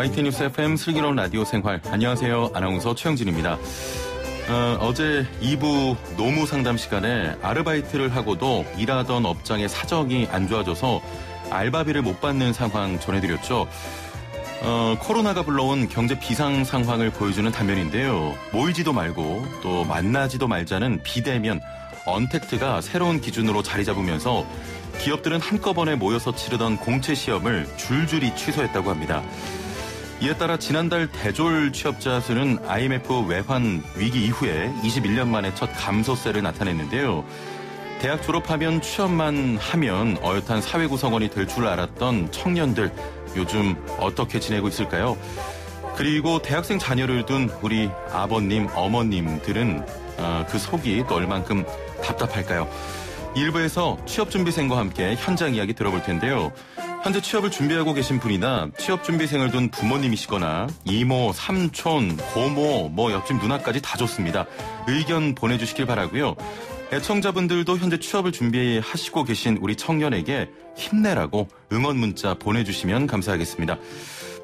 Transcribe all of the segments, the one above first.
YTN 뉴스 FM 슬기로운 라디오 생활. 안녕하세요. 아나운서 최영진입니다. 어제 2부 노무 상담 시간에 아르바이트를 하고도 일하던 업장의 사정이 안 좋아져서 알바비를 못 받는 상황 전해드렸죠. 코로나가 불러온 경제 비상 상황을 보여주는 단면인데요. 모이지도 말고 또 만나지도 말자는 비대면, 언택트가 새로운 기준으로 자리 잡으면서 기업들은 한꺼번에 모여서 치르던 공채 시험을 줄줄이 취소했다고 합니다. 이에 따라 지난달 대졸 취업자 수는 IMF 외환 위기 이후에 21년 만에 첫 감소세를 나타냈는데요. 대학 졸업하면 취업만 하면 어엿한 사회 구성원이 될 줄 알았던 청년들, 요즘 어떻게 지내고 있을까요? 그리고 대학생 자녀를 둔 우리 아버님, 어머님들은 그 속이 또 얼만큼 답답할까요? 일부에서 취업준비생과 함께 현장 이야기 들어볼 텐데요. 현재 취업을 준비하고 계신 분이나 취업준비생을 둔 부모님이시거나 이모, 삼촌, 고모, 옆집 누나까지 다 좋습니다. 의견 보내주시길 바라고요. 애청자분들도 현재 취업을 준비하시고 계신 우리 청년에게 힘내라고 응원 문자 보내주시면 감사하겠습니다.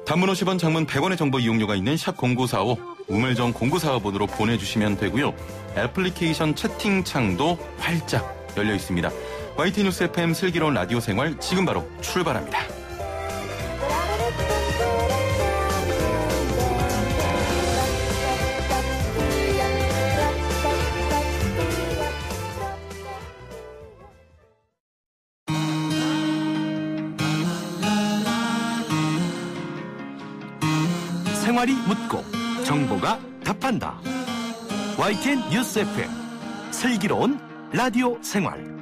단문 50원, 장문 100원의 정보 이용료가 있는 샵 0945, 우물정 0945번으로 보내주시면 되고요. 애플리케이션 채팅창도 활짝 열려 있습니다. YTN 뉴스 FM 슬기로운 라디오 생활 지금 바로 출발합니다. 생활이 묻고 정보가 답한다. YTN 뉴스 FM 슬기로운 라디오 생활.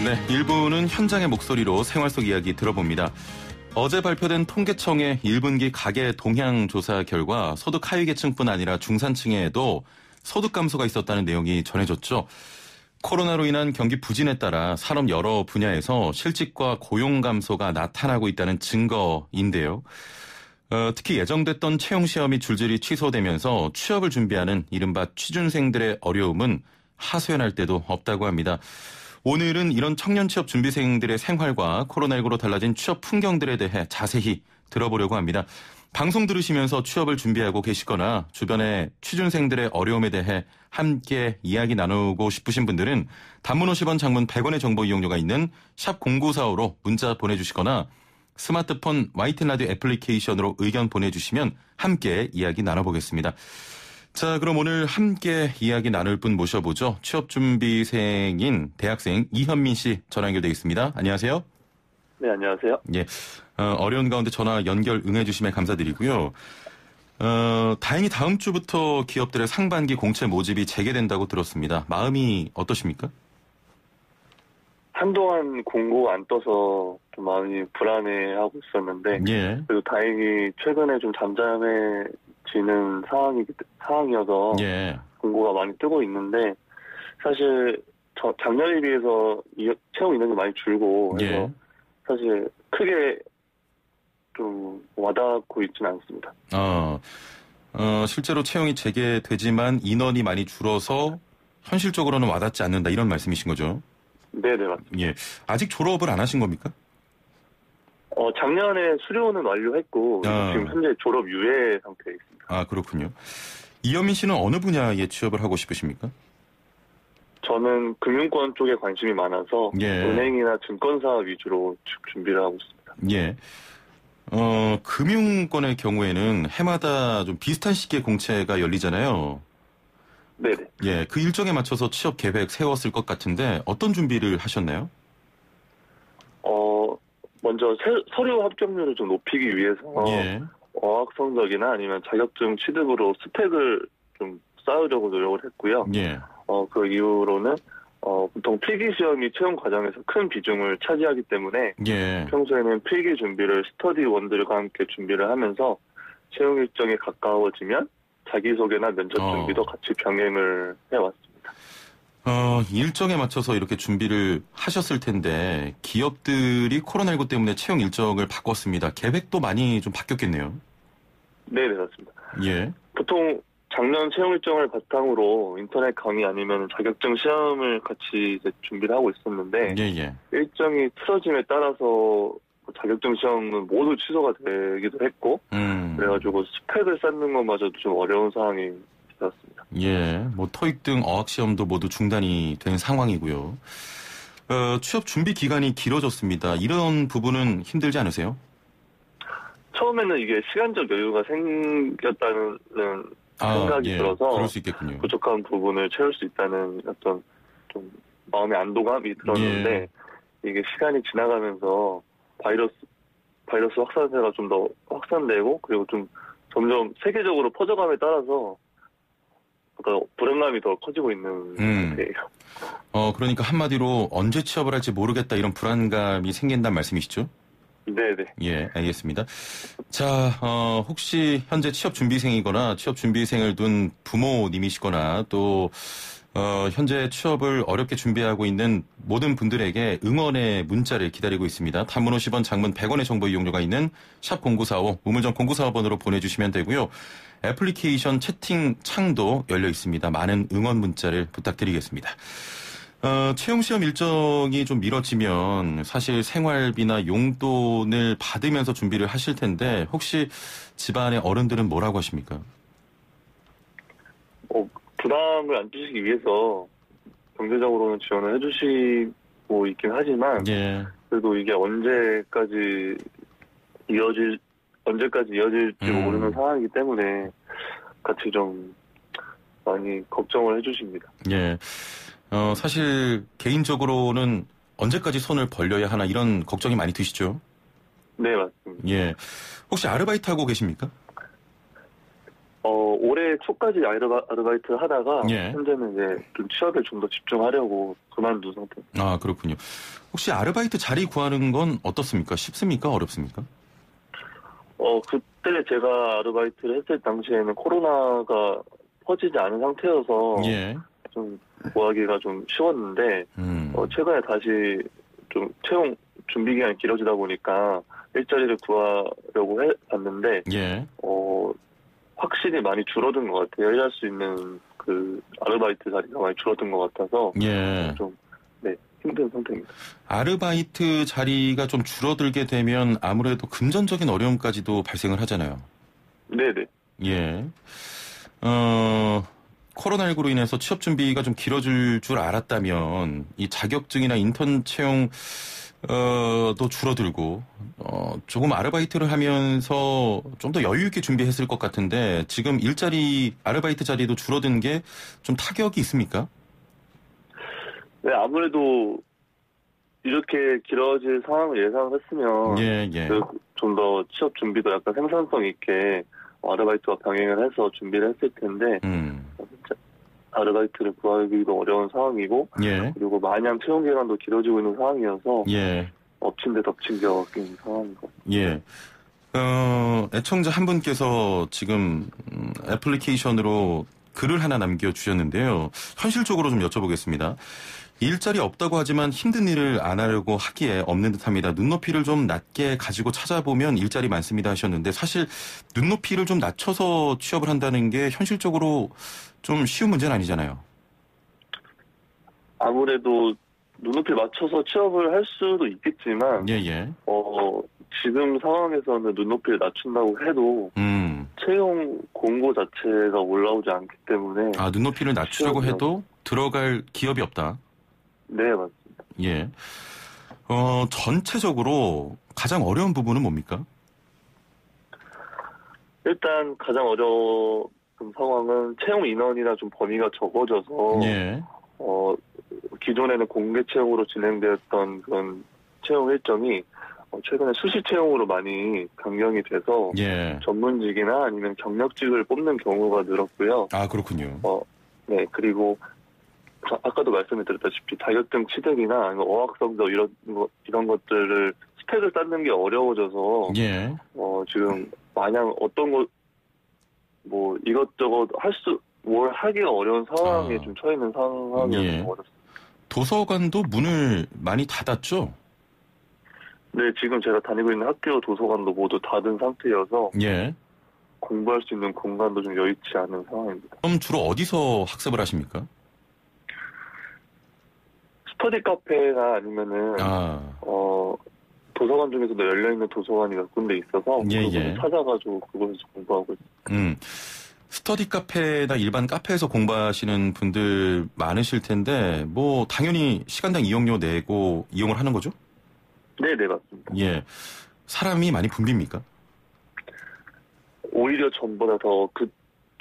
네, 1부는 현장의 목소리로 생활 속 이야기 들어봅니다. 어제 발표된 통계청의 1분기 가계 동향 조사 결과 소득 하위 계층뿐 아니라 중산층에도 소득 감소가 있었다는 내용이 전해졌죠. 코로나로 인한 경기 부진에 따라 산업 여러 분야에서 실직과 고용 감소가 나타나고 있다는 증거인데요. 특히 예정됐던 채용 시험이 줄줄이 취소되면서 취업을 준비하는 이른바 취준생들의 어려움은 하소연할 데도 없다고 합니다. 오늘은 이런 청년 취업 준비생들의 생활과 코로나19로 달라진 취업 풍경들에 대해 자세히 들어보려고 합니다. 방송 들으시면서 취업을 준비하고 계시거나 주변의 취준생들의 어려움에 대해 함께 이야기 나누고 싶으신 분들은 단문 50원, 장문 100원의 정보 이용료가 있는 샵 0945로 문자 보내주시거나 스마트폰 YTN 라디오 애플리케이션으로 의견 보내주시면 함께 이야기 나눠보겠습니다. 자, 그럼 오늘 함께 이야기 나눌 분 모셔보죠. 취업준비생인 대학생 이현민 씨 전화 연결되어 있습니다. 안녕하세요. 네, 안녕하세요. 예, 어려운 가운데 전화 연결 응해주시면 감사드리고요. 다행히 다음 주부터 기업들의 상반기 공채 모집이 재개된다고 들었습니다. 마음이 어떠십니까? 한동안 공고 안 떠서 좀 마음이 불안해하고 있었는데, 예. 그래도 다행히 최근에 좀 잠잠해지는 상황이어서 예. 공고가 많이 뜨고 있는데, 사실 작년에 비해서 채용 인원이 많이 줄고 해서 예. 사실 크게 좀 와닿고 있지는 않습니다. 실제로 채용이 재개되지만 인원이 많이 줄어서 현실적으로는 와닿지 않는다, 이런 말씀이신 거죠? 네네, 맞습니다. 예. 아직 졸업을 안 하신 겁니까? 작년에 수료는 완료했고, 지금 현재 졸업 유예 상태에 있습니다. 아, 그렇군요. 이현민 씨는 어느 분야에 취업을 하고 싶으십니까? 저는 금융권 쪽에 관심이 많아서 예. 은행이나 증권사 위주로 준비를 하고 있습니다. 예. 금융권의 경우에는 해마다 좀 비슷한 시기에 공채가 열리잖아요. 네네. 예, 그 일정에 맞춰서 취업 계획 세웠을 것 같은데 어떤 준비를 하셨나요? 먼저 서류 합격률을 좀 높이기 위해서 예. 어학 성적이나 아니면 자격증 취득으로 스펙을 좀 쌓으려고 노력을 했고요. 예. 그 이후로는 보통 필기 시험이 채용 과정에서 큰 비중을 차지하기 때문에 예. 평소에는 필기 준비를 스터디원들과 함께 준비를 하면서 채용 일정에 가까워지면 자기소개나 면접 준비도 같이 병행을 해왔습니다. 일정에 맞춰서 이렇게 준비를 하셨을 텐데 기업들이 코로나19 때문에 채용 일정을 바꿨습니다. 계획도 많이 좀 바뀌었겠네요. 네, 맞습니다. 예. 보통 작년 채용 일정을 바탕으로 인터넷 강의 아니면 자격증 시험을 같이 이제 준비를 하고 있었는데 예. 일정이 틀어짐에 따라서 자격증 시험은 모두 취소가 되기도 했고 그래가지고 스펙을 쌓는 것마저도 좀 어려운 상황이 되었습니다. 예, 뭐 토익 등 어학 시험도 모두 중단이 된 상황이고요. 취업 준비 기간이 길어졌습니다. 이런 부분은 힘들지 않으세요? 처음에는 이게 시간적 여유가 생겼다는 생각이 들어서 그럴 수 있겠군요. 부족한 부분을 채울 수 있다는 어떤 좀 마음의 안도감이 들었는데 이게 시간이 지나가면서 바이러스 확산세가 좀 더 확산되고 그리고 좀 점점 세계적으로 퍼져감에 따라서 불안감이 더 커지고 있는 상태예요. 그러니까 한마디로 언제 취업을 할지 모르겠다 이런 불안감이 생긴다는 말씀이시죠? 네네. 예, 알겠습니다. 자, 혹시 현재 취업 준비생이거나 취업 준비생을 둔 부모님이시거나 또 현재 취업을 어렵게 준비하고 있는 모든 분들에게 응원의 문자를 기다리고 있습니다. 단문 50원, 장문 100원의 정보 이용료가 있는 샵 0945, 우물정 0945번으로 보내주시면 되고요. 애플리케이션 채팅 창도 열려 있습니다. 많은 응원 문자를 부탁드리겠습니다. 채용시험 일정이 좀 미뤄지면 사실 생활비나 용돈을 받으면서 준비를 하실 텐데 혹시 집안의 어른들은 뭐라고 하십니까? 부담을 안 주시기 위해서 경제적으로는 지원을 해주시고 있긴 하지만 그래도 이게 언제까지 이어질지 모르는 상황이기 때문에 같이 좀 많이 걱정을 해주십니다. 예. 사실 개인적으로는 언제까지 손을 벌려야 하나 이런 걱정이 많이 드시죠? 네, 맞습니다. 예. 혹시 아르바이트 하고 계십니까? 올해 초까지 아르바이트를 하다가 현재는 이제 좀 취업에 좀 더 집중하려고 그만둔 상태입니다. 아, 그렇군요. 혹시 아르바이트 자리 구하는 건 어떻습니까? 쉽습니까? 어렵습니까? 그때 제가 아르바이트를 했을 당시에는 코로나가 퍼지지 않은 상태여서 좀 구하기가 좀 쉬웠는데 최근에 다시 좀 채용 준비 기간이 길어지다 보니까 일자리를 구하려고 해봤는데 확실히 많이 줄어든 것 같아요. 일할 수 있는 그 아르바이트 자리가 많이 줄어든 것 같아서 좀 힘든 상태입니다. 아르바이트 자리가 좀 줄어들게 되면 아무래도 금전적인 어려움까지도 발생을 하잖아요. 네네. 예. 코로나19로 인해서 취업 준비가 좀 길어질 줄 알았다면 이 자격증이나 인턴 채용 도 줄어들고 조금 아르바이트를 하면서 좀 더 여유 있게 준비했을 것 같은데 지금 아르바이트 자리도 줄어든 게 좀 타격이 있습니까? 네, 아무래도 이렇게 길어질 상황을 예상을 했으면 좀 더 취업 준비도 약간 생산성 있게 아르바이트와 병행을 해서 준비를 했을 텐데 아르바이트를 구하기도 어려운 상황이고 그리고 마냥 채용 기간도 길어지고 있는 상황이어서 엎친 데 덮친 격인 상황인 것 같습니다. 애청자 한 분께서 지금 애플리케이션으로 글을 하나 남겨주셨는데요. 현실적으로 좀 여쭤보겠습니다. 일자리 없다고 하지만 힘든 일을 안 하려고 하기에 없는 듯합니다. 눈높이를 좀 낮게 가지고 찾아보면 일자리 많습니다 하셨는데 사실 눈높이를 좀 낮춰서 취업을 한다는 게 현실적으로 좀 쉬운 문제는 아니잖아요. 아무래도 눈높이 맞춰서 취업을 할 수도 있겠지만 지금 상황에서는 눈높이를 낮춘다고 해도 채용 공고 자체가 올라오지 않기 때문에 눈높이를 낮추려고 해도 들어갈 기업이 없다. 네, 맞습니다. 전체적으로 가장 어려운 부분은 뭡니까? 일단 가장 어려운 상황은 채용 인원이나 좀 범위가 적어져서 기존에는 공개 채용으로 진행되었던 그런 채용 일정이 최근에 수시 채용으로 많이 변경이 돼서 전문직이나 아니면 경력직을 뽑는 경우가 늘었고요. 아, 그렇군요. 네, 그리고 아까도 말씀을 드렸다시피 자격증 취득이나 아니면 어학 성적 이런 것들을 스펙을 쌓는 게 어려워져서 지금 마냥 어떤 것 뭐 이것저것 뭘 하기가 어려운 상황에 좀 처해 있는 상황이어서 어렵습니다. 도서관도 문을 많이 닫았죠? 네, 지금 제가 다니고 있는 학교 도서관도 모두 닫은 상태여서 공부할 수 있는 공간도 좀 여의치 않은 상황입니다. 그럼 주로 어디서 학습을 하십니까? 스터디 카페나 아니면은 도서관 중에서도 열려있는 도서관이 몇 군데 있어서 그걸 찾아가지고 그곳에서 공부하고 있습니다. 스터디 카페나 일반 카페에서 공부하시는 분들 많으실 텐데 뭐 당연히 시간당 이용료 내고 이용을 하는 거죠? 네, 맞습니다. 예. 사람이 많이 붐빕니까? 오히려 전보다 더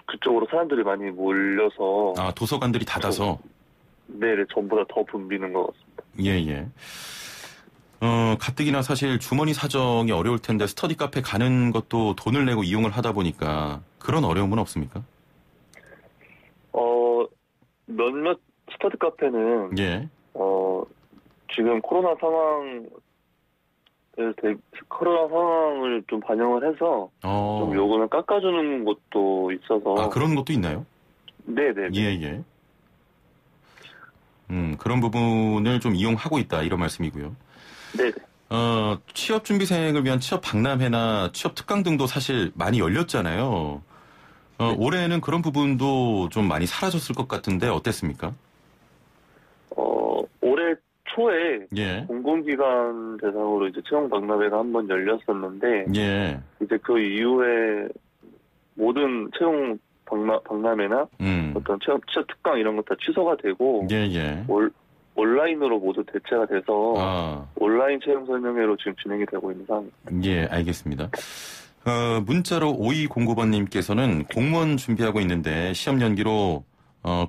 그쪽으로 사람들이 많이 몰려서. 아, 도서관들이 닫아서? 네, 전보다 더 붐비는 것 같습니다. 예. 가뜩이나 사실 주머니 사정이 어려울 텐데 스터디 카페 가는 것도 돈을 내고 이용을 하다 보니까 그런 어려움은 없습니까? 몇몇 스터디 카페는 지금 코로나 상황을 좀 반영을 해서 좀 요금을 깎아주는 곳도 있어서. 아, 그런 것도 있나요? 네네. 예. 그런 부분을 좀 이용하고 있다 이런 말씀이고요. 네네. 취업준비생을 위한 취업 박람회나 취업 특강 등도 사실 많이 열렸잖아요. 네. 올해는 그런 부분도 좀 많이 사라졌을 것 같은데 어땠습니까? 올해 초에 공공기관 대상으로 이제 채용 박람회가 한번 열렸었는데 이제 그 이후에 모든 채용 박람회나 어떤 취업 특강 이런 거 다 취소가 되고 온라인으로 모두 대체가 돼서 온라인 채용 설명회로 지금 진행이 되고 있는 상황입니다. 예, 알겠습니다. 문자로 5209번님께서는 공무원 준비하고 있는데 시험 연기로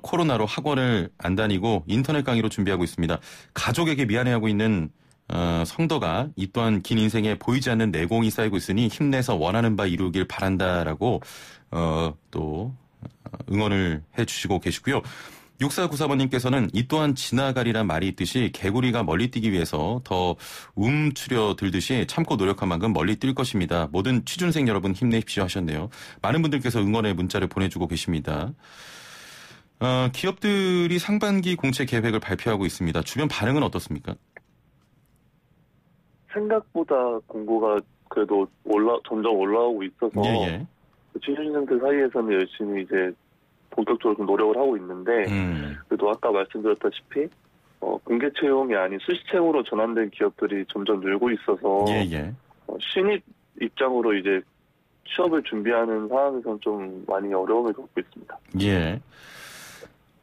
코로나로 학원을 안 다니고 인터넷 강의로 준비하고 있습니다. 가족에게 미안해하고 있는 성도가 이 또한 긴 인생에 보이지 않는 내공이 쌓이고 있으니 힘내서 원하는 바 이루길 바란다라고 또 응원을 해주시고 계시고요. 6494번님께서는 이 또한 지나가리란 말이 있듯이 개구리가 멀리 뛰기 위해서 더 움츠려 들듯이 참고 노력한 만큼 멀리 뛸 것입니다. 모든 취준생 여러분 힘내십시오 하셨네요. 많은 분들께서 응원의 문자를 보내주고 계십니다. 기업들이 상반기 공채 계획을 발표하고 있습니다. 주변 반응은 어떻습니까? 생각보다 공고가 그래도 점점 올라오고 있어서 취준생들 사이에서는 열심히 이제 본격적으로 좀 노력을 하고 있는데 그래도 아까 말씀드렸다시피 공개 채용이 아닌 수시 채용으로 전환된 기업들이 점점 늘고 있어서 신입 입장으로 이제 취업을 준비하는 상황에서는 좀 많이 어려움을 겪고 있습니다.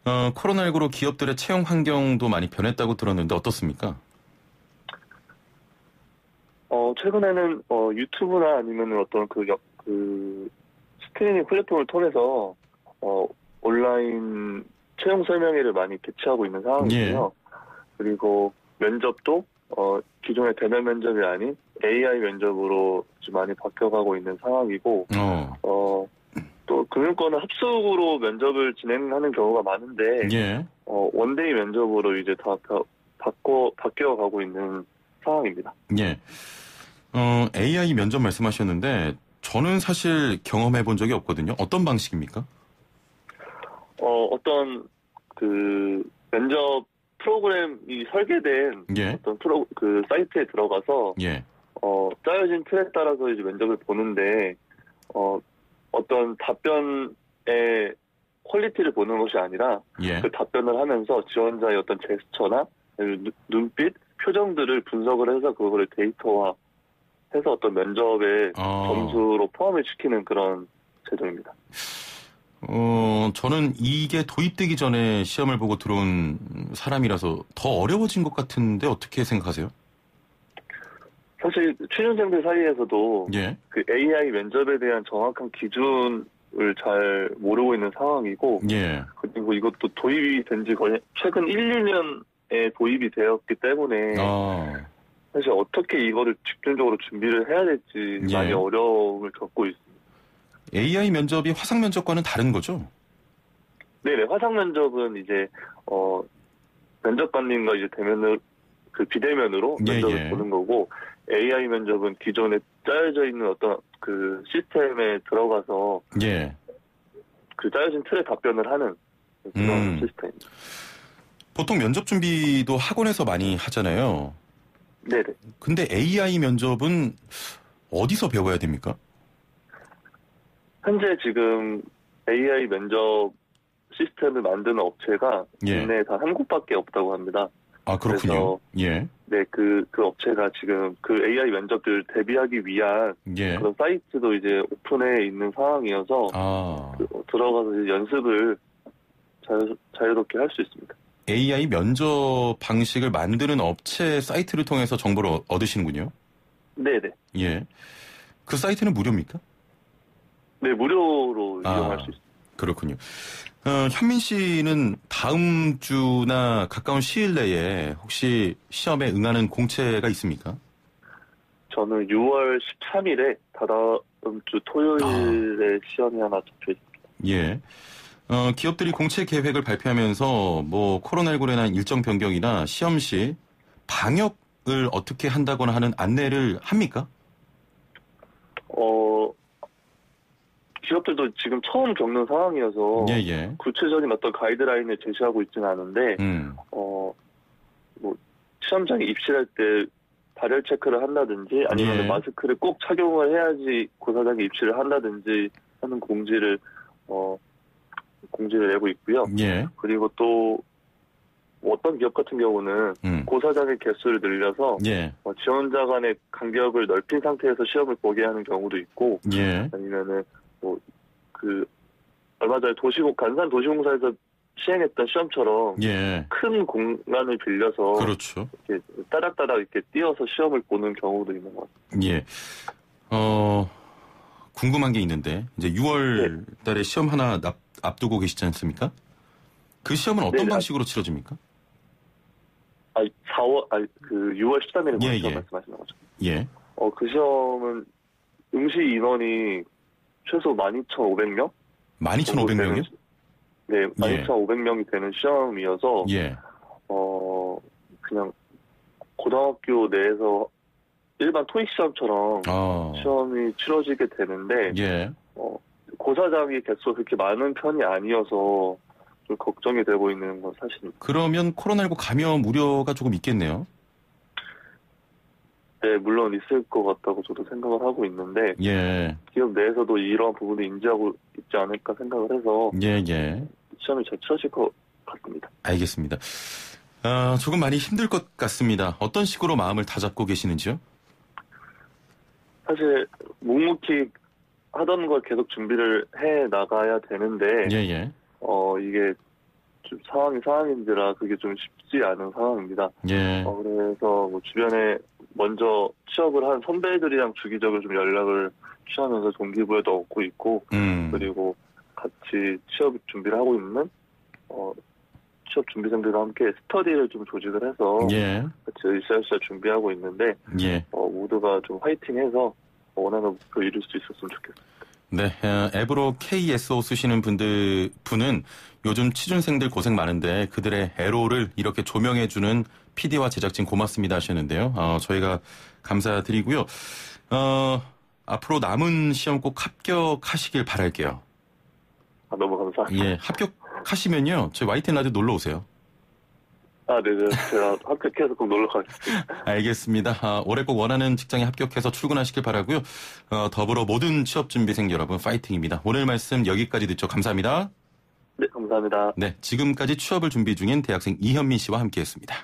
코로나19로 기업들의 채용 환경도 많이 변했다고 들었는데 어떻습니까? 최근에는 유튜브나 아니면 어떤 그 스트리밍 플랫폼을 통해서 온라인 채용 설명회를 많이 개최하고 있는 상황이고요. 그리고 면접도 기존의 대면 면접이 아닌 AI 면접으로 좀 많이 바뀌어가고 있는 상황이고 또 금융권은 합숙으로 면접을 진행하는 경우가 많은데 원데이 면접으로 이제 다 바뀌어가고 있는 상황입니다. AI 면접 말씀하셨는데 저는 사실 경험해 본 적이 없거든요. 어떤 방식입니까? 어떤 그 면접 프로그램이 설계된 어떤 그 사이트에 들어가서 짜여진 틀에 따라서 이제 면접을 보는데 어떤 답변의 퀄리티를 보는 것이 아니라 그 답변을 하면서 지원자의 어떤 제스처나 눈빛, 표정들을 분석을 해서 그거를 데이터화해서 어떤 면접의 점수로 포함을 시키는 그런 제도입니다. 저는 이게 도입되기 전에 시험을 보고 들어온 사람이라서 더 어려워진 것 같은데 어떻게 생각하세요? 사실 취준생들 사이에서도 그 AI 면접에 대한 정확한 기준을 잘 모르고 있는 상황이고 그리고 이것도 도입이 된 지 거의 최근 1-2년에 도입이 되었기 때문에 사실 어떻게 이거를 집중적으로 준비를 해야 될지 많이 어려움을 겪고 있습니다. AI 면접이 화상 면접과는 다른 거죠? 네네, 화상 면접은 이제 면접관님과 이제 그 비대면으로 면접을 보는 거고 AI 면접은 기존에 짜여져 있는 어떤 그 시스템에 들어가서 그 짜여진 틀에 답변을 하는 그런 시스템입니다. 보통 면접 준비도 학원에서 많이 하잖아요. 네네. 근데 AI 면접은 어디서 배워야 됩니까? 현재 지금 AI 면접 시스템을 만드는 업체가 국내에 단 한 곳밖에 없다고 합니다. 아, 그렇군요. 예. 네, 그 업체가 지금 그 AI 면접들 대비하기 위한 예. 그런 사이트도 이제 오픈해 있는 상황이어서 들어가서 이제 연습을 자유롭게 할 수 있습니다. AI 면접 방식을 만드는 업체 사이트를 통해서 정보를 얻으시는군요. 네네. 예. 그 사이트는 무료입니까? 네, 무료로 이용할 수 있습니다. 그렇군요. 현민 씨는 다음 주나 가까운 시일 내에 혹시 시험에 응하는 공채가 있습니까? 저는 6월 13일에 다다음 주 토요일에 시험이 하나 잡혀 있습니다. 예. 기업들이 공채 계획을 발표하면서 뭐 코로나19로 인한 일정 변경이나 시험 시 방역을 어떻게 한다거나 하는 안내를 합니까? 기업들도 지금 처음 겪는 상황이어서 예. 구체적인 어떤 가이드라인을 제시하고 있지는 않은데 뭐 시험장에 입실할 때 발열 체크를 한다든지 아니면 마스크를 꼭 착용을 해야지 고사장에 입실을 한다든지 하는 공지를 내고 있고요. 예. 그리고 또 어떤 기업 같은 경우는 고사장의 개수를 늘려서 지원자 간의 간격을 넓힌 상태에서 시험을 보게 하는 경우도 있고 아니면은 얼마 전에 간산 도시공사에서 시행했던 시험처럼 큰 공간을 빌려서 그렇죠. 이렇게 따닥따닥 이렇게 띄어서 시험을 보는 경우도 있는 것 같아요. 예. 궁금한 게 있는데 이제 6월 달에 시험 하나 앞두고 계시지 않습니까? 그 시험은 어떤 방식으로 치러집니까? 6월 13일에 말씀하시는 거죠. 예. 그 시험은 응시 인원이 최소 12,500명? 12,500명이요? 네, 12,500명이 되는 시험이어서 그냥 고등학교 내에서 일반 토익 시험처럼 시험이 치러지게 되는데 고사장의 개수가 그렇게 많은 편이 아니어서 좀 걱정이 되고 있는 건 사실입니다. 그러면 코로나19 감염 우려가 조금 있겠네요? 네, 물론 있을 것 같다고 저도 생각을 하고 있는데 기업 내에서도 이러한 부분을 인지하고 있지 않을까 생각을 해서 시험이 잘 치러질 것 같습니다. 알겠습니다. 조금 많이 힘들 것 같습니다. 어떤 식으로 마음을 다잡고 계시는지요? 사실 묵묵히 하던 걸 계속 준비를 해 나가야 되는데 이게 좀 상황인지라 그게 좀 쉽지 않은 상황입니다. 그래서 뭐 주변에 먼저 취업을 한 선배들이랑 주기적으로 좀 연락을 취하면서 동기부여도 얻고 있고 그리고 같이 취업 준비를 하고 있는 취업 준비생들과 함께 스터디를 좀 조직을 해서 같이 으쌰으쌰 준비하고 있는데 모두가 좀 화이팅해서 원하는 목표 이룰 수 있었으면 좋겠습니다. 네, 앱으로 KSO 쓰시는 분은 요즘 취준생들 고생 많은데 그들의 애로를 이렇게 조명해주는 PD와 제작진 고맙습니다 하셨는데요. 저희가 감사드리고요. 앞으로 남은 시험 꼭 합격하시길 바랄게요. 너무 감사합니다. 예, 합격하시면요. 저희 YTN 라디오 놀러 오세요. 네네. 제가 합격해서 꼭 놀러 가겠습니다. 알겠습니다. 올해 꼭 원하는 직장에 합격해서 출근하시길 바라고요. 더불어 모든 취업준비생 여러분 파이팅입니다. 오늘 말씀 여기까지 듣죠. 감사합니다. 네, 감사합니다. 네, 지금까지 취업을 준비 중인 대학생 이현민 씨와 함께했습니다.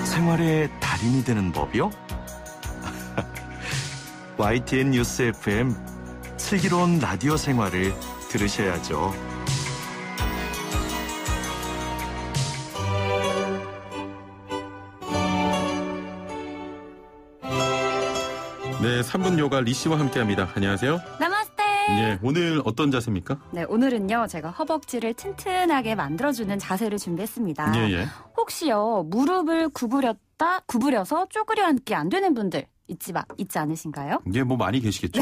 생활의 달인이 되는 법이요? YTN 뉴스 FM 슬기로운 라디오 생활을 들으셔야죠. 네, 3분 요가 리 씨와 함께합니다. 안녕하세요. 나마스테. 예, 오늘 어떤 자세입니까? 네, 오늘은요 제가 허벅지를 튼튼하게 만들어주는 자세를 준비했습니다. 혹시요 무릎을 구부려서 쪼그려 앉기 안 되는 분들 있지 않으신가요? 예, 뭐 많이 계시겠죠.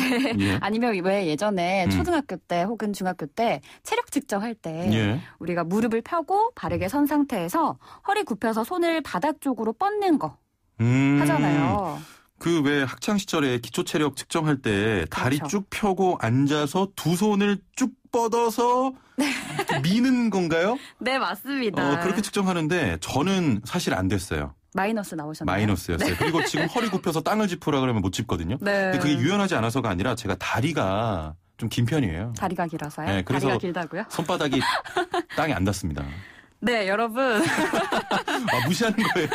아니면 왜 예전에 초등학교 때 혹은 중학교 때 체력 측정할 때 우리가 무릎을 펴고 바르게 선 상태에서 허리 굽혀서 손을 바닥 쪽으로 뻗는 거 하잖아요. 그 왜 학창 시절에 기초 체력 측정할 때 다리 쭉 펴고 앉아서 두 손을 쭉 뻗어서 미는 건가요? 네, 맞습니다. 그렇게 측정하는데 저는 사실 안 됐어요. 마이너스 나오셨나요? 마이너스였어요. 네. 그리고 지금 허리 굽혀서 땅을 짚으라 그러면 못 짚거든요. 네. 근데 그게 유연하지 않아서가 아니라 제가 다리가 좀 긴 편이에요. 다리가 길어서요? 네, 그래서 다리가 길다고요? 손바닥이 땅에 안 닿습니다. 네, 여러분. 무시하는 거예요?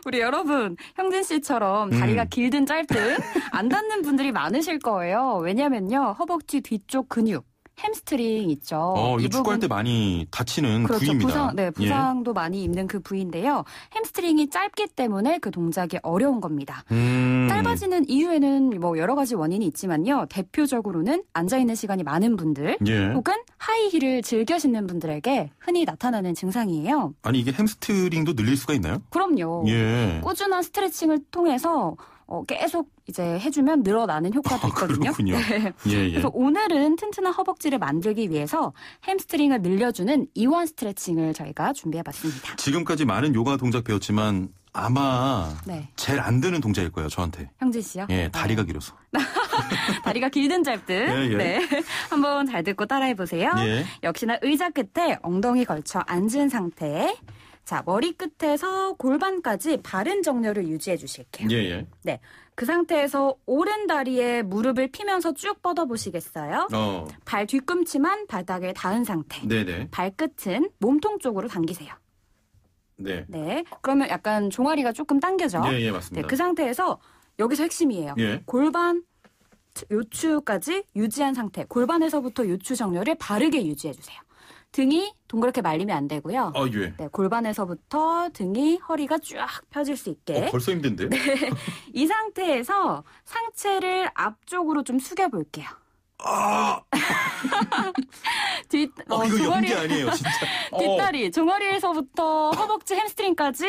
우리 여러분, 형진 씨처럼 다리가 길든 짧든 안 닿는 분들이 많으실 거예요. 왜냐면요, 허벅지 뒤쪽 근육. 햄스트링 있죠. 이게 축구할 때 많이 다치는 그렇죠. 부위입니다. 부상도 많이 입는 그 부위인데요. 햄스트링이 짧기 때문에 그 동작이 어려운 겁니다. 짧아지는 이유에는 뭐 여러 가지 원인이 있지만요. 대표적으로는 앉아있는 시간이 많은 분들 혹은 하이힐을 즐겨 신는 분들에게 흔히 나타나는 증상이에요. 아니 이게 햄스트링도 늘릴 수가 있나요? 그럼요. 꾸준한 스트레칭을 통해서 계속 이제 해주면 늘어나는 효과도 있거든요. 그렇군요. 네. 그래서 오늘은 튼튼한 허벅지를 만들기 위해서 햄스트링을 늘려주는 이완 스트레칭을 저희가 준비해봤습니다. 지금까지 많은 요가 동작 배웠지만 아마 제일 안 되는 동작일 거예요, 저한테. 형진 씨요? 다리가 길어서. 다리가 길든 짧든. 네. 한번 잘 듣고 따라해보세요. 역시나 의자 끝에 엉덩이 걸쳐 앉은 상태. 자, 머리 끝에서 골반까지 바른 정렬을 유지해 주실게요. 네. 그 상태에서 오른 다리에 무릎을 피면서 쭉 뻗어보시겠어요? 발 뒤꿈치만 바닥에 닿은 상태. 발끝은 몸통 쪽으로 당기세요. 네. 그러면 약간 종아리가 조금 당겨져. 맞습니다. 그 상태에서 여기서 핵심이에요. 골반 요추까지 유지한 상태. 골반에서부터 요추 정렬을 바르게 유지해 주세요. 등이 동그랗게 말리면 안 되고요. 네, 골반에서부터 등이 허리가 쫙 펴질 수 있게. 벌써 힘든데요? 네, 이 상태에서 상체를 앞쪽으로 좀 숙여볼게요. 이거 연기 아니에요, 진짜. 뒷다리, 종아리에서부터 허벅지, 햄스트링까지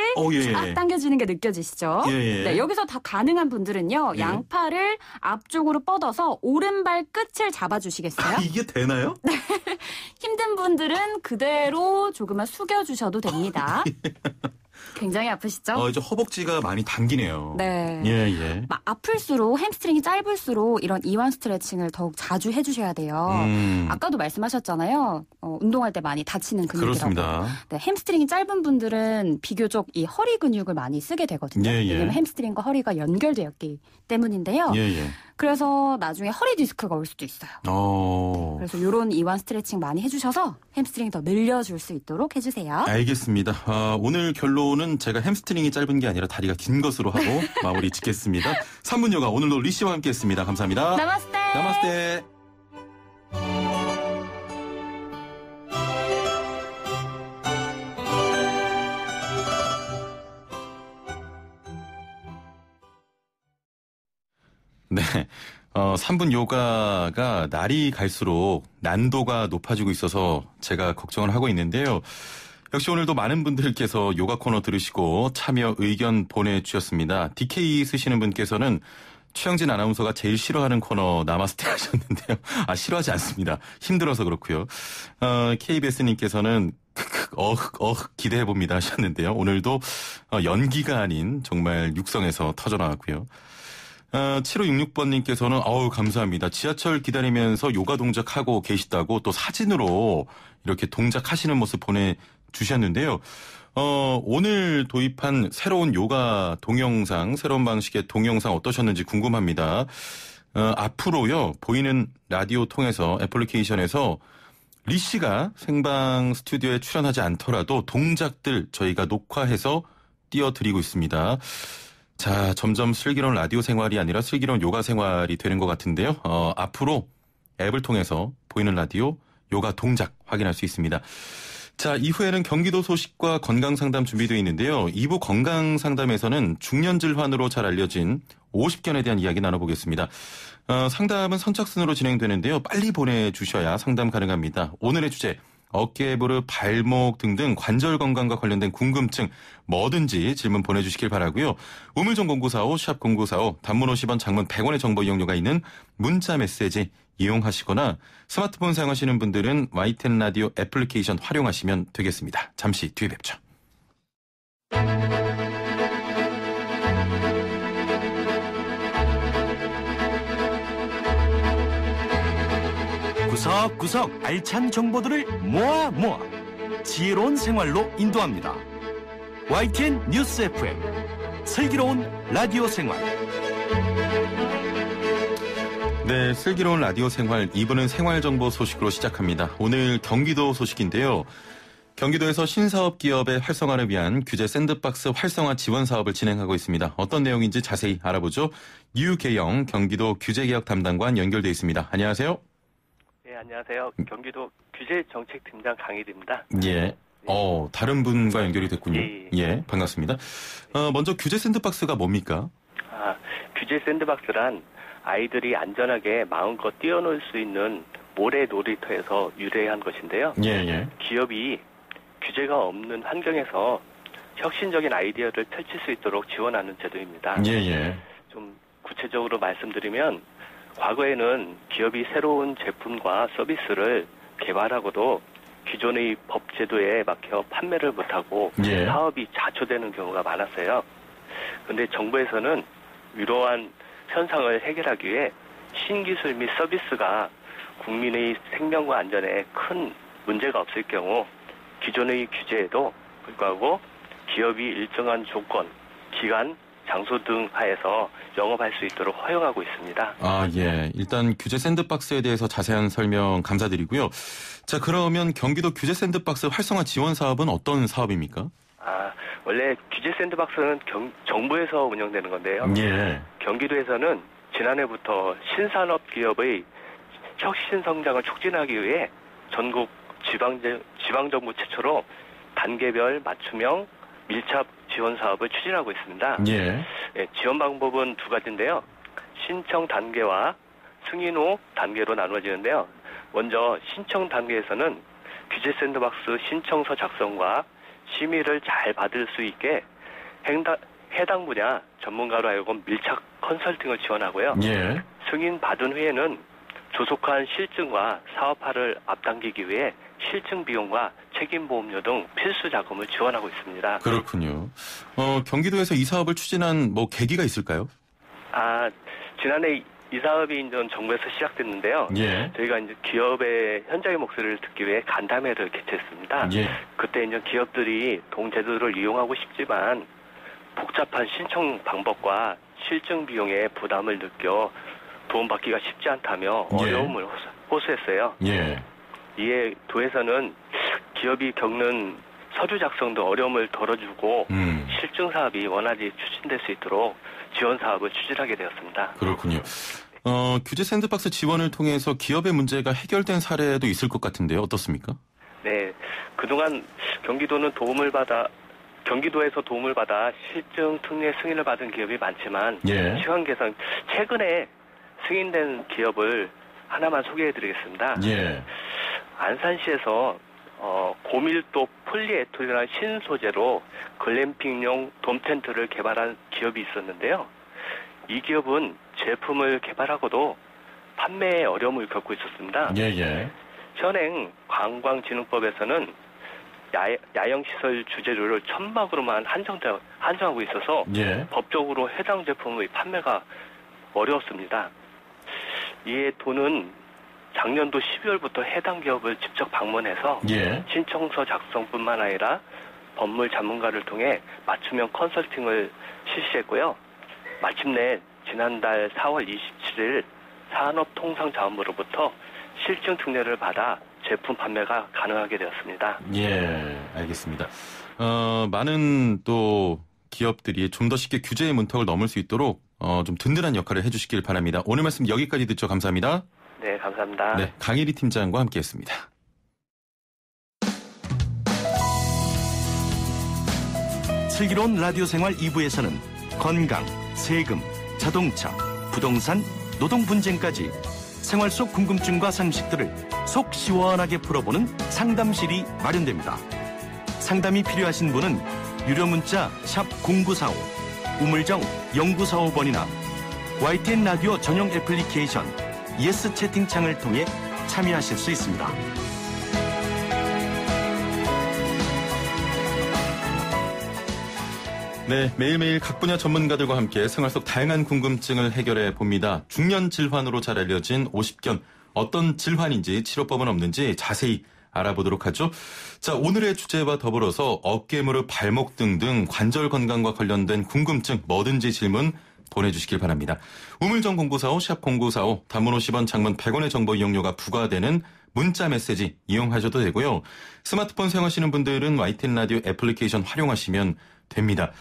쫙 당겨지는 게 느껴지시죠? 네, 여기서 다 가능한 분들은요, 양팔을 앞쪽으로 뻗어서 오른발 끝을 잡아주시겠어요? 이게 되나요? 네. 힘든 분들은 그대로 조금만 숙여주셔도 됩니다. 굉장히 아프시죠? 이제 허벅지가 많이 당기네요. 네. 아플수록 햄스트링이 짧을수록 이런 이완 스트레칭을 더욱 자주 해주셔야 돼요. 아까도 말씀하셨잖아요. 운동할 때 많이 다치는 근육이라고. 그렇습니다. 네, 햄스트링이 짧은 분들은 비교적 이 허리 근육을 많이 쓰게 되거든요. 왜냐면 햄스트링과 허리가 연결되었기 때문인데요. 그래서 나중에 허리 디스크가 올 수도 있어요. 그래서 이런 이완 스트레칭 많이 해주셔서 햄스트링 더 늘려줄 수 있도록 해주세요. 알겠습니다. 오늘 결론은 제가 햄스트링이 짧은 게 아니라 다리가 긴 것으로 하고 마무리 짓겠습니다. 3분 요가 오늘도 리 씨와 함께했습니다. 감사합니다. 나마스테. 나마스테. 네. 3분 요가가 날이 갈수록 난도가 높아지고 있어서 제가 걱정을 하고 있는데요. 역시 오늘도 많은 분들께서 요가 코너 들으시고 참여 의견 보내주셨습니다. DK 쓰시는 분께서는 최영진 아나운서가 제일 싫어하는 코너 나마스테 하셨는데요. 싫어하지 않습니다. 힘들어서 그렇고요. KBS님께서는 기대해봅니다 하셨는데요. 오늘도 연기가 아닌 정말 육성에서 터져나왔고요. 7566번님께서는 감사합니다. 지하철 기다리면서 요가 동작하고 계시다고 또 사진으로 이렇게 동작하시는 모습 보내주셨는데요. 오늘 도입한 새로운 요가 동영상, 새로운 방식의 동영상 어떠셨는지 궁금합니다. 앞으로요, 보이는 라디오 통해서 애플리케이션에서 리 씨가 생방 스튜디오에 출연하지 않더라도 동작들 저희가 녹화해서 띄워드리고 있습니다. 자, 점점 슬기로운 라디오 생활이 아니라 슬기로운 요가 생활이 되는 것 같은데요. 앞으로 앱을 통해서 보이는 라디오 요가 동작 확인할 수 있습니다. 자, 이후에는 경기도 소식과 건강상담 준비되어 있는데요. 2부 건강상담에서는 중년질환으로 잘 알려진 50견에 대한 이야기 나눠보겠습니다. 상담은 선착순으로 진행되는데요. 빨리 보내주셔야 상담 가능합니다. 오늘의 주제, 어깨, 무릎, 발목 등등 관절 건강과 관련된 궁금증 뭐든지 질문 보내주시길 바라고요. 우물정 0945, 샵 0945, 단문 50원, 장문 100원의 정보 이용료가 있는 문자 메시지 이용하시거나 스마트폰 사용하시는 분들은 YTN 라디오 애플리케이션 활용하시면 되겠습니다. 잠시 뒤에 뵙죠. 구석구석 알찬 정보들을 모아 지혜로운 생활로 인도합니다. YTN 뉴스 FM 슬기로운 라디오 생활. 네, 슬기로운 라디오 생활 2부는 생활정보 소식으로 시작합니다. 오늘 경기도 소식인데요. 경기도에서 신사업 기업의 활성화를 위한 규제 샌드박스 활성화 지원 사업을 진행하고 있습니다. 어떤 내용인지 자세히 알아보죠. 유계영 경기도 규제개혁 담당관 연결돼 있습니다. 안녕하세요. 네, 안녕하세요. 경기도 규제정책팀장 강일입니다. 예. 다른 분과 연결이 됐군요. 예, 반갑습니다. 먼저 규제 샌드박스가 뭡니까? 규제 샌드박스란 아이들이 안전하게 마음껏 뛰어놀 수 있는 모래 놀이터에서 유래한 것인데요. 예. 기업이 규제가 없는 환경에서 혁신적인 아이디어를 펼칠 수 있도록 지원하는 제도입니다. 예. 좀 구체적으로 말씀드리면 과거에는 기업이 새로운 제품과 서비스를 개발하고도 기존의 법 제도에 막혀 판매를 못하고 사업이 자초되는 경우가 많았어요. 그런데 정부에서는 이러한 현상을 해결하기 위해 신기술 및 서비스가 국민의 생명과 안전에 큰 문제가 없을 경우 기존의 규제에도 불구하고 기업이 일정한 조건, 기간, 장소 등 하에서 영업할 수 있도록 허용하고 있습니다. 예. 일단 규제 샌드박스에 대해서 자세한 설명 감사드리고요. 자, 그러면 경기도 규제 샌드박스 활성화 지원 사업은 어떤 사업입니까? 원래 규제 샌드박스는 정부에서 운영되는 건데요. 예. 경기도에서는 지난해부터 신산업 기업의 혁신 성장을 촉진하기 위해 전국 지방정부 최초로 단계별 맞춤형 밀착 지원 사업을 추진하고 있습니다. 예, 지원 방법은 두 가지인데요. 신청 단계와 승인 후 단계로 나누어지는데요. 먼저 신청 단계에서는 규제 샌드박스 신청서 작성과 심의를 잘 받을 수 있게 해당 분야 전문가로 하여금 밀착 컨설팅을 지원하고요. 예. 승인 받은 후에는 조속한 실증과 사업화를 앞당기기 위해 실증 비용과 책임보험료 등 필수 자금을 지원하고 있습니다. 그렇군요. 경기도에서 이 사업을 추진한 계기가 있을까요? 지난해 이 사업이 이제 정부에서 시작됐는데요. 예. 저희가 이제 기업의 현장의 목소리를 듣기 위해 간담회를 개최했습니다. 예. 그때 이제 기업들이 동제도를 이용하고 싶지만 복잡한 신청 방법과 실증 비용의 부담을 느껴 도움받기가 쉽지 않다며 어려움을 호소했어요. 예. 이에 도에서는 기업이 겪는 서류 작성도 어려움을 덜어주고 실증 사업이 원활히 추진될 수 있도록 지원 사업을 추진하게 되었습니다. 그렇군요. 규제 샌드박스 지원을 통해서 기업의 문제가 해결된 사례도 있을 것 같은데요. 어떻습니까? 네, 그동안 경기도에서 도움을 받아 실증 특례 승인을 받은 기업이 많지만 시황 개선 최근에 승인된 기업을 하나만 소개해드리겠습니다. 예. 안산시에서 고밀도 폴리에틸렌 신소재로 글램핑용 돔 텐트를 개발한 기업이 있었는데요. 이 기업은 제품을 개발하고도 판매에 어려움을 겪고 있었습니다. 예. 현행 관광진흥법에서는 야영시설 주재료를 천막으로만 한정하고 있어서 법적으로 해당 제품의 판매가 어려웠습니다. 이에 도는 작년도 12월부터 해당 기업을 직접 방문해서 신청서 작성뿐만 아니라 법물 전문가를 통해 맞춤형 컨설팅을 실시했고요. 마침내 지난달 4월 27일 산업통상자원부로부터 실증 특례를 받아 제품 판매가 가능하게 되었습니다. 예, 알겠습니다. 많은 또 기업들이 좀 더 쉽게 규제의 문턱을 넘을 수 있도록 좀 든든한 역할을 해주시길 바랍니다. 오늘 말씀 여기까지 듣죠. 감사합니다. 네, 감사합니다. 네, 강일희 팀장과 함께했습니다. 슬기로운 라디오 생활 2부에서는 건강, 세금, 자동차, 부동산, 노동 분쟁까지 생활 속 궁금증과 상식들을 속 시원하게 풀어보는 상담실이 마련됩니다. 상담이 필요하신 분은 유료 문자 샵 0945, 우물정 0945번이나 YTN 라디오 전용 애플리케이션 예스 채팅창을 통해 참여하실 수 있습니다. 네, 매일매일 각 분야 전문가들과 함께 생활 속 다양한 궁금증을 해결해 봅니다. 중년 질환으로 잘 알려진 오십견, 어떤 질환인지 치료법은 없는지 자세히 알아보도록 하죠. 자, 오늘의 주제와 더불어서 어깨, 무릎, 발목 등등 관절 건강과 관련된 궁금증, 뭐든지 질문 보내주시길 바랍니다. 우물정 0945 샵 0945 단문 50원 장문 100원의 정보 이용료가 부과되는 문자 메시지 이용하셔도 되고요. 스마트폰 사용하시는 분들은 YTN 라디오 애플리케이션 활용하시면 됩니다.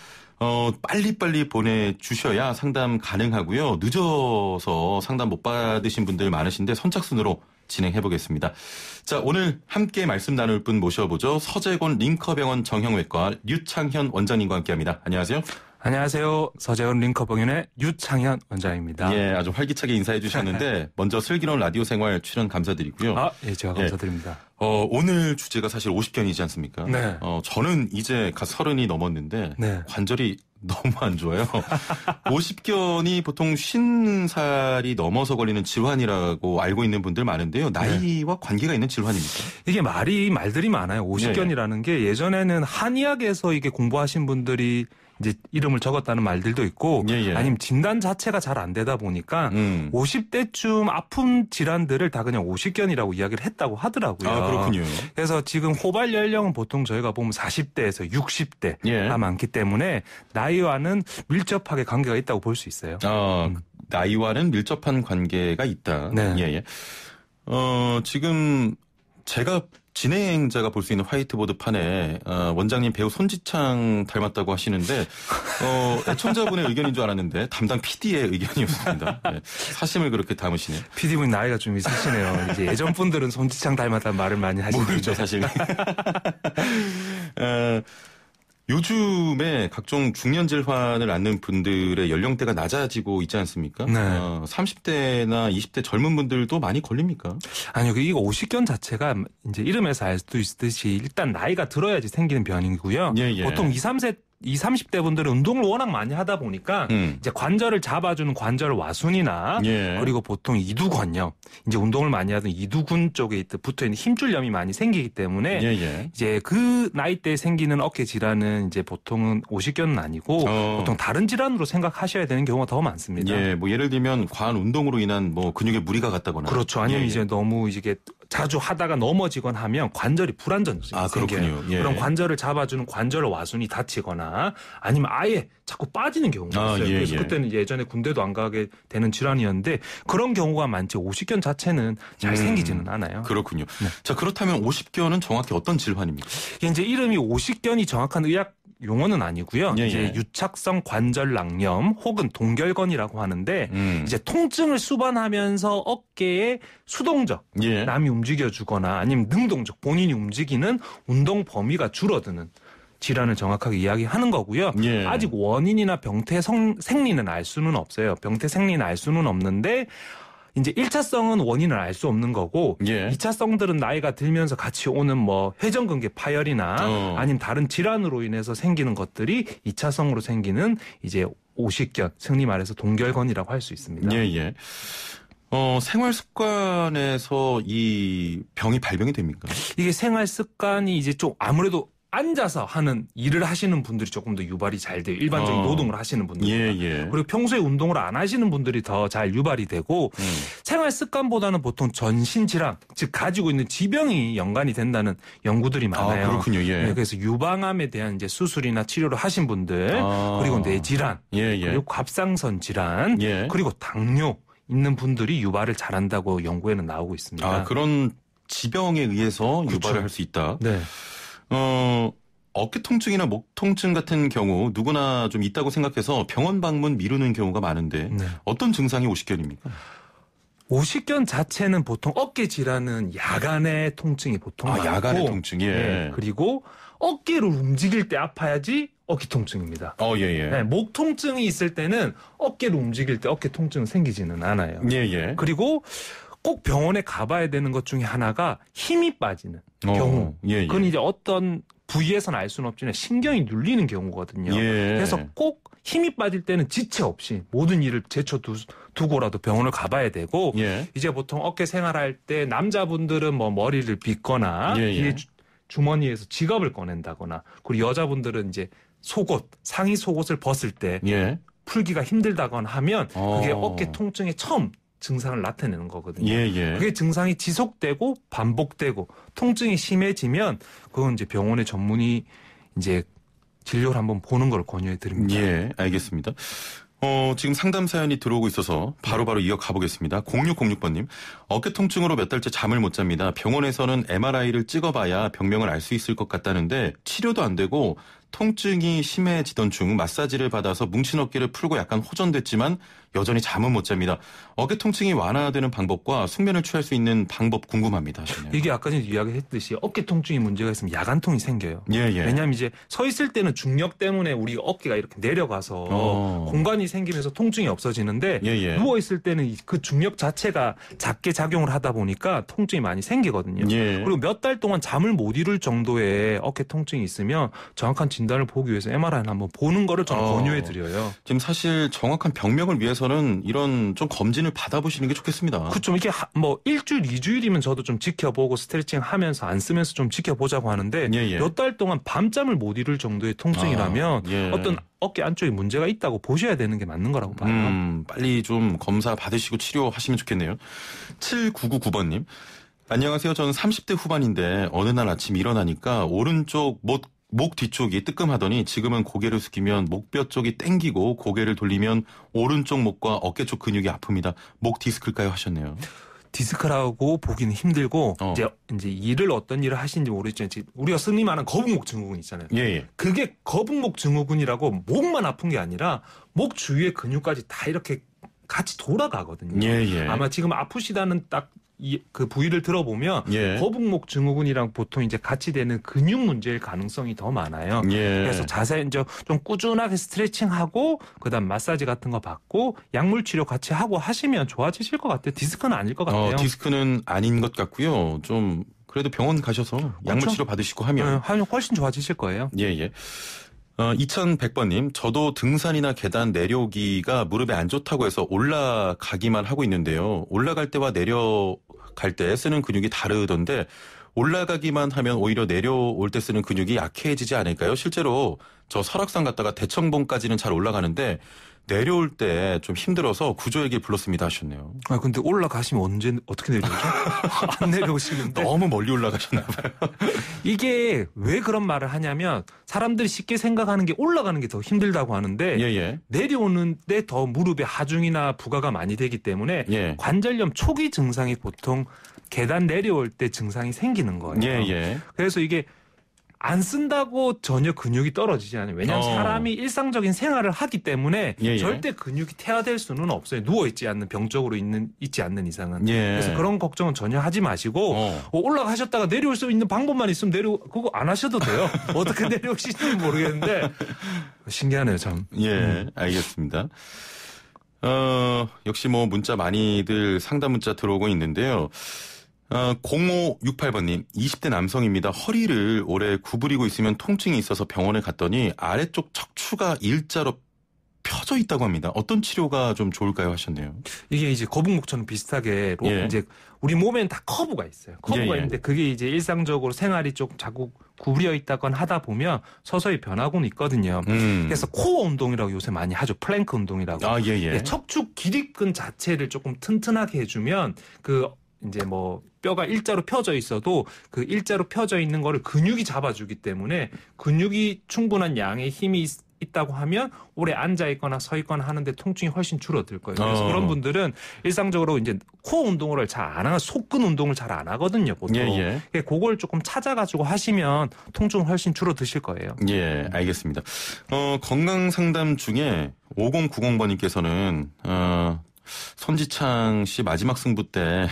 빨리빨리 보내주셔야 상담 가능하고요. 늦어서 상담 못 받으신 분들 많으신데 선착순으로 진행해보겠습니다. 자, 오늘 함께 말씀 나눌 분 모셔보죠. 서재곤 링커병원 정형외과 류창현 원장님과 함께합니다. 안녕하세요. 안녕하세요. 서재곤 링커병원의 류창현 원장입니다. 예, 아주 활기차게 인사해 주셨는데 먼저 슬기로운 라디오 생활 출연 감사드리고요. 예, 제가 감사드립니다. 오늘 주제가 사실 50견이지 않습니까? 네. 저는 이제 30이 넘었는데 네. 관절이 너무 안 좋아요. 50견이 보통 50살이 넘어서 걸리는 질환이라고 알고 있는 분들 많은데요. 나이와 네. 관계가 있는 질환입니까? 이게 말들이 많아요. 50견이라는 게 예전에는 한의학에서 이게 공부하신 분들이 이제 이름을 적었다는 말들도 있고 아니면 진단 자체가 잘 안 되다 보니까 50대쯤 아픈 질환들을 다 그냥 50견이라고 이야기를 했다고 하더라고요. 아, 그렇군요. 그래서 지금 호발 연령은 보통 저희가 보면 40대에서 60대가 많기 때문에 나이와는 밀접하게 관계가 있다고 볼 수 있어요. 나이와는 밀접한 관계가 있다. 네. 예. 지금 제가 진행자가 볼 수 있는 화이트보드 판에 원장님 배우 손지창 닮았다고 하시는데 애청자분의 의견인 줄 알았는데 담당 PD의 의견이었습니다. 네, 사심을 그렇게 담으시네요. PD분이 나이가 좀 있으시네요. 이제 예전 분들은 손지창 닮았다는 말을 많이 하시는데. 모르죠 사실. 요즘에 각종 중년 질환을 앓는 분들의 연령대가 낮아지고 있지 않습니까? 네. 30대나 20대 젊은 분들도 많이 걸립니까? 아니요. 이거 50견 자체가 이제 이름에서 알 수도 있듯이 일단 나이가 들어야지 생기는 병이고요. 보통 30대 분들은 운동을 워낙 많이 하다 보니까 이제 관절을 잡아주는 관절 와순이나 그리고 보통 이두관염, 이제 운동을 많이 하던 이두근 쪽에 붙어 있는 힘줄염이 많이 생기기 때문에 이제 그 나이대에 생기는 어깨 질환은 이제 보통은 50견은 아니고 보통 다른 질환으로 생각하셔야 되는 경우가 더 많습니다. 뭐 예를 들면 과한 운동으로 인한 뭐 근육에 무리가 갔다거나. 그렇죠. 아니면 이제 너무 이게 자주 하다가 넘어지거나 하면 관절이 불안전증이 생겨요. 그럼 관절을 잡아주는 관절 와순이 다치거나 아니면 아예 자꾸 빠지는 경우가 있어요. 그래서 그때는 예전에 군대도 안 가게 되는 질환이었는데 그런 경우가 많지 50견 자체는 잘 생기지는 않아요. 그렇군요. 네. 자, 그렇다면 50견은 정확히 어떤 질환입니까? 이제 이름이 50견이 정확한 의학 용어는 아니고요. 이제 유착성 관절낭염 혹은 동결건이라고 하는데 이제 통증을 수반하면서 어깨에 수동적 남이 움직여주거나 아니면 능동적 본인이 움직이는 운동 범위가 줄어드는 질환을 정확하게 이야기하는 거고요. 아직 원인이나 병태 생리는 알 수는 없어요. 병태 생리는 알 수는 없는데 이제 1차성은 원인을 알 수 없는 거고 2차성들은 나이가 들면서 같이 오는 뭐 회전근개 파열이나 아니면 다른 질환으로 인해서 생기는 것들이 2차성으로 생기는 이제 50견, 승리 말해서 동결건이라고 할 수 있습니다. 생활 습관에서 이 병이 발병이 됩니까? 이게 생활 습관이 이제 좀 아무래도 앉아서 하는 일을 하시는 분들이 조금 더 유발이 잘 돼요. 일반적인 노동을 하시는 분들. 그리고 평소에 운동을 안 하시는 분들이 더 잘 유발이 되고 생활 습관보다는 보통 전신 질환, 즉 가지고 있는 질병이 연관이 된다는 연구들이 많아요. 그렇군요. 그래서 유방암에 대한 이제 수술이나 치료를 하신 분들, 그리고 뇌질환, 그리고 갑상선 질환, 그리고 당뇨 있는 분들이 유발을 잘한다고 연구에는 나오고 있습니다. 그런 지병에 의해서 유발을 할 수 있다. 네. 어깨 통증이나 목 통증 같은 경우 누구나 좀 있다고 생각해서 병원 방문 미루는 경우가 많은데 어떤 증상이 50견입니까? 50견 자체는 보통 어깨 질환은 야간의 통증이 보통 많고 야간의 통증. 그리고 어깨를 움직일 때 아파야지 어깨 통증입니다. 목 통증이 있을 때는 어깨를 움직일 때 어깨 통증은 생기지는 않아요. 그리고 꼭 병원에 가봐야 되는 것 중에 하나가 힘이 빠지는 경우. 그건 이제 어떤 부위에서는 알 수는 없지만 신경이 눌리는 경우거든요. 그래서 꼭 힘이 빠질 때는 지체 없이 모든 일을 제쳐두고라도 병원을 가봐야 되고 이제 보통 어깨 생활할 때 남자분들은 뭐 머리를 빗거나 뒤에 주머니에서 지갑을 꺼낸다거나 그리고 여자분들은 이제 속옷, 상의 속옷을 벗을 때 풀기가 힘들다거나 하면 그게 어깨 통증의 처음 증상을 나타내는 거거든요. 그게 증상이 지속되고 반복되고 통증이 심해지면 그건 이제 병원의 전문의 이제 진료를 한번 보는 걸 권유해 드립니다. 알겠습니다. 지금 상담 사연이 들어오고 있어서 바로바로 이어가 보겠습니다. 0606번님. 어깨 통증으로 몇 달째 잠을 못 잡니다. 병원에서는 MRI를 찍어봐야 병명을 알 수 있을 것 같다는데 치료도 안 되고 통증이 심해지던 중 마사지를 받아서 뭉친 어깨를 풀고 약간 호전됐지만 여전히 잠은 못 잡니다. 어깨 통증이 완화되는 방법과 숙면을 취할 수 있는 방법 궁금합니다. 하시네요. 이게 아까 전에 이야기했듯이 어깨 통증이 문제가 있으면 야간통이 생겨요. 예. 왜냐하면 이제 서 있을 때는 중력 때문에 우리 어깨가 이렇게 내려가서 공간이 생기면서 통증이 없어지는데 누워 있을 때는 그 중력 자체가 작게 작용을 하다 보니까 통증이 많이 생기거든요. 그리고 몇 달 동안 잠을 못 이룰 정도의 어깨 통증이 있으면 정확한 진단을 보기 위해서 MRI를 한번 보는 거를 저는 권유해 드려요. 지금 사실 정확한 병명을 위해서는 이런 좀 검진을 받아보시는 게 좋겠습니다. 그렇죠. 이게 뭐 1주일, 2주일이면 저도 좀 지켜보고 스트레칭 하면서 안 쓰면서 좀 지켜보자고 하는데 몇 달 동안 밤잠을 못 이룰 정도의 통증이라면 어떤 어깨 안쪽에 문제가 있다고 보셔야 되는 게 맞는 거라고 봐요. 빨리 좀 검사 받으시고 치료하시면 좋겠네요. 7999번님. 안녕하세요. 저는 30대 후반인데 어느 날 아침 일어나니까 오른쪽 목 뒤쪽이 뜨끔하더니 지금은 고개를 숙이면 목뼈 쪽이 땡기고 고개를 돌리면 오른쪽 목과 어깨 쪽 근육이 아픕니다. 목 디스크일까요? 하셨네요. 디스크라고 보기는 힘들고 이제 일을 어떤 일을 하시는지 모르겠지만 우리가 흔히 말하는 거북목 증후군 있잖아요. 그게 거북목 증후군이라고 목만 아픈 게 아니라 목 주위의 근육까지 다 이렇게 같이 돌아가거든요. 아마 지금 아프시다는 딱 그 부위를 들어보면 거북목 증후군이랑 보통 이제 같이 되는 근육 문제일 가능성이 더 많아요. 그래서 자세히 이제 좀 꾸준하게 스트레칭하고 그다음 마사지 같은 거 받고 약물 치료 같이 하고 하시면 좋아지실 것 같아요. 디스크는 아닐 것 같아요. 디스크는 아닌 것 같고요. 좀 그래도 병원 가셔서 약물 치료 받으시고 하면 훨씬 좋아지실 거예요. 2100번님, 저도 등산이나 계단 내려오기가 무릎에 안 좋다고 해서 올라가기만 하고 있는데요. 올라갈 때와 내려갈 때 쓰는 근육이 다르던데 올라가기만 하면 오히려 내려올 때 쓰는 근육이 약해지지 않을까요? 실제로 저 설악산 갔다가 대청봉까지는 잘 올라가는데 내려올 때 좀 힘들어서 구조에게 불렀습니다 하셨네요. 근데 올라가시면 어떻게 내려오죠? 안 내려오시는데. 너무 멀리 올라가셨나 봐요. 이게 왜 그런 말을 하냐면 사람들이 쉽게 생각하는 게 올라가는 게 더 힘들다고 하는데 내려오는데 더 무릎에 하중이나 부가가 많이 되기 때문에 관절염 초기 증상이 보통 계단 내려올 때 증상이 생기는 거예요. 그래서 이게 안 쓴다고 전혀 근육이 떨어지지 않아요. 왜냐하면 사람이 일상적인 생활을 하기 때문에 절대 근육이 퇴화될 수는 없어요. 누워있지 않는 병적으로 있지 않는 이상은. 그래서 그런 걱정은 전혀 하지 마시고 올라가셨다가 내려올 수 있는 방법만 있으면 그거 안 하셔도 돼요. 어떻게 내려오실지 모르겠는데 신기하네요 참. 알겠습니다. 역시 뭐 문자 많이들 상담 문자 들어오고 있는데요. 0568번님, 20대 남성입니다. 허리를 오래 구부리고 있으면 통증이 있어서 병원에 갔더니 아래쪽 척추가 일자로 펴져 있다고 합니다. 어떤 치료가 좀 좋을까요? 하셨네요. 이게 이제 거북목처럼 비슷하게 이제 우리 몸에는 다 커브가 있어요. 커브가 있는데 그게 이제 일상적으로 생활이 좀 자꾸 구부려 있다거나 하다 보면 서서히 변하고는 있거든요. 그래서 코어 운동이라고 요새 많이 하죠. 플랭크 운동이라고. 척추 기립근 자체를 조금 튼튼하게 해주면 이제 뭐 뼈가 일자로 펴져 있어도 그 일자로 펴져 있는 거를 근육이 잡아주기 때문에 근육이 충분한 양의 힘이 있다고 하면 오래 앉아 있거나 서 있거나 하는데 통증이 훨씬 줄어들 거예요. 그래서 그런 분들은 일상적으로 이제 코어 운동을 잘 안 하고 속근 운동을 잘 안 하거든요. 보통. 그걸 조금 찾아가지고 하시면 통증은 훨씬 줄어드실 거예요. 알겠습니다. 건강 상담 중에 5090번님께서는 손지창 씨 마지막 승부 때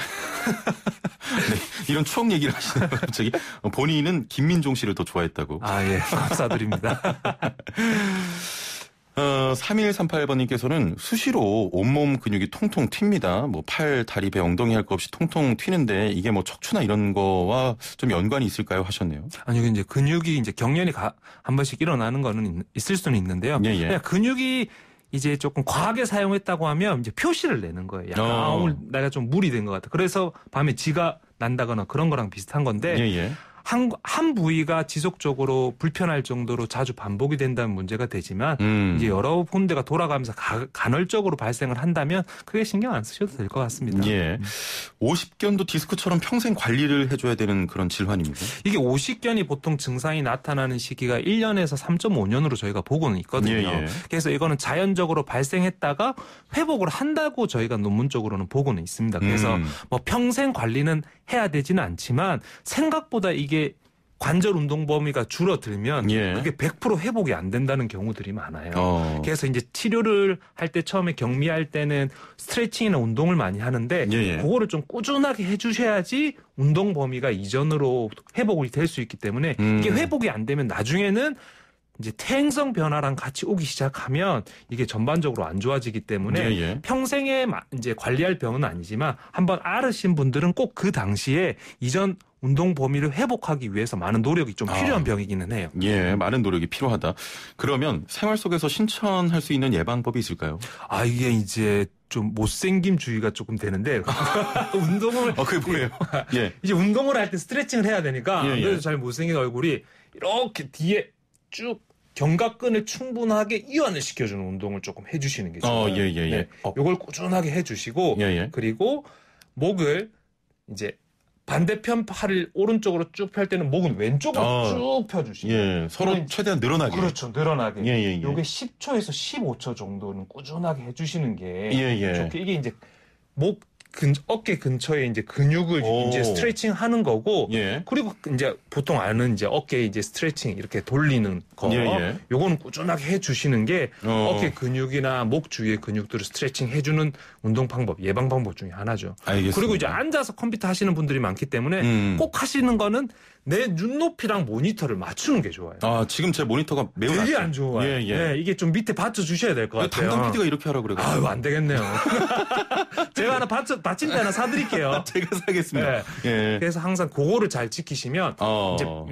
이런 추억 얘기를 하시네요. 갑자기 본인은 김민종 씨를 더 좋아했다고. 감사드립니다. 3138번님께서는 수시로 온몸 근육이 통통 튑니다. 뭐 팔, 다리, 배, 엉덩이 할 거 없이 통통 튀는데 이게 뭐 척추나 이런 거와 좀 연관이 있을까요? 하셨네요. 아니요, 이제 근육이 이제 경련이 한 번씩 일어나는 거는 있을 수는 있는데요. 그냥 근육이 이제 조금 과하게 사용했다고 하면 이제 표시를 내는 거예요. 약간 오늘 내가 좀 무리된 것 같아. 그래서 밤에 쥐가 난다거나 그런 거랑 비슷한 건데 한 부위가 지속적으로 불편할 정도로 자주 반복이 된다면 문제가 되지만 이제 여러 군데가 돌아가면서 간헐적으로 발생을 한다면 크게 신경 안 쓰셔도 될 것 같습니다. 예. 오십견도 디스크처럼 평생 관리를 해줘야 되는 그런 질환입니다. 이게 오십견이 보통 증상이 나타나는 시기가 1년에서 3.5년으로 저희가 보고는 있거든요. 예. 그래서 이거는 자연적으로 발생했다가 회복을 한다고 저희가 논문적으로는 보고는 있습니다. 그래서 뭐 평생 관리는 해야 되지는 않지만 생각보다 이게 관절 운동 범위가 줄어들면 그게 100% 회복이 안 된다는 경우들이 많아요. 그래서 이제 치료를 할 때 처음에 격리할 때는 스트레칭이나 운동을 많이 하는데 그거를 좀 꾸준하게 해주셔야지 운동 범위가 이전으로 회복이 될 수 있기 때문에 이게 회복이 안 되면 나중에는 이제 퇴행성 변화랑 같이 오기 시작하면 이게 전반적으로 안 좋아지기 때문에 평생에 이제 관리할 병은 아니지만 한번 앓으신 분들은 꼭 그 당시에 이전 운동 범위를 회복하기 위해서 많은 노력이 좀 필요한 병이기는 해요. 예, 많은 노력이 필요하다. 그러면 생활 속에서 실천할 수 있는 예방법이 있을까요? 이게 이제 좀 못생김주의가 조금 되는데 운동을 그게 뭐예요? 예. 이제 운동을 할 때 스트레칭을 해야 되니까 그래서 잘 못생긴 얼굴이 이렇게 뒤에 쭉 견갑근을 충분하게 이완을 시켜주는 운동을 조금 해주시는 게 좋아요. 이걸 꾸준하게 해주시고 그리고 목을 이제 반대편 팔을 오른쪽으로 쭉 펼 때는 목은 왼쪽으로 쭉 펴주시고 서로 최대한 늘어나게. 그렇죠. 늘어나게. 이게 10초에서 15초 정도는 꾸준하게 해주시는 게 좋게 이게 이제 어깨 근처에 이제 근육을 이제 스트레칭 하는 거고, 그리고 이제 보통 아는 이제 어깨 이제 스트레칭 이렇게 돌리는 거, 요거는 꾸준하게 해주시는 게 어깨 근육이나 목 주위의 근육들을 스트레칭 해주는 운동 방법, 예방 방법 중에 하나죠. 알겠습니다. 그리고 이제 앉아서 컴퓨터 하시는 분들이 많기 때문에 꼭 하시는 거는 내 눈높이랑 모니터를 맞추는 게 좋아요. 지금 제 모니터가 매우 되게 안 좋아요. 이게 좀 밑에 받쳐주셔야 될 것 같아요. 담당 PD가 이렇게 하라고 그래요. 안 되겠네요. 제가 하나 받침대 하나 사드릴게요. 제가 사겠습니다. 그래서 항상 그거를 잘 지키시면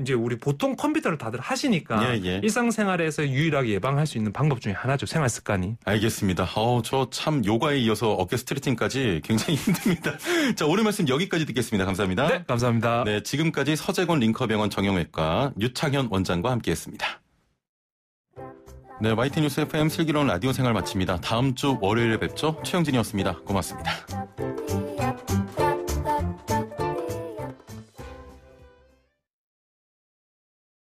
이제 우리 보통 컴퓨터를 다들 하시니까 일상생활에서 유일하게 예방할 수 있는 방법 중에 하나죠. 생활 습관이. 알겠습니다. 저 참 요가에 이어서 어깨 스트레칭까지 굉장히 힘듭니다. 자, 오늘 말씀 여기까지 듣겠습니다. 감사합니다. 네, 감사합니다. 네, 지금까지 서재권 링커병원 정형외과 유창현 원장과 함께했습니다. 네, YT뉴스 FM 슬기로운 라디오 생활 마칩니다. 다음 주 월요일에 뵙죠. 최영진이었습니다. 고맙습니다.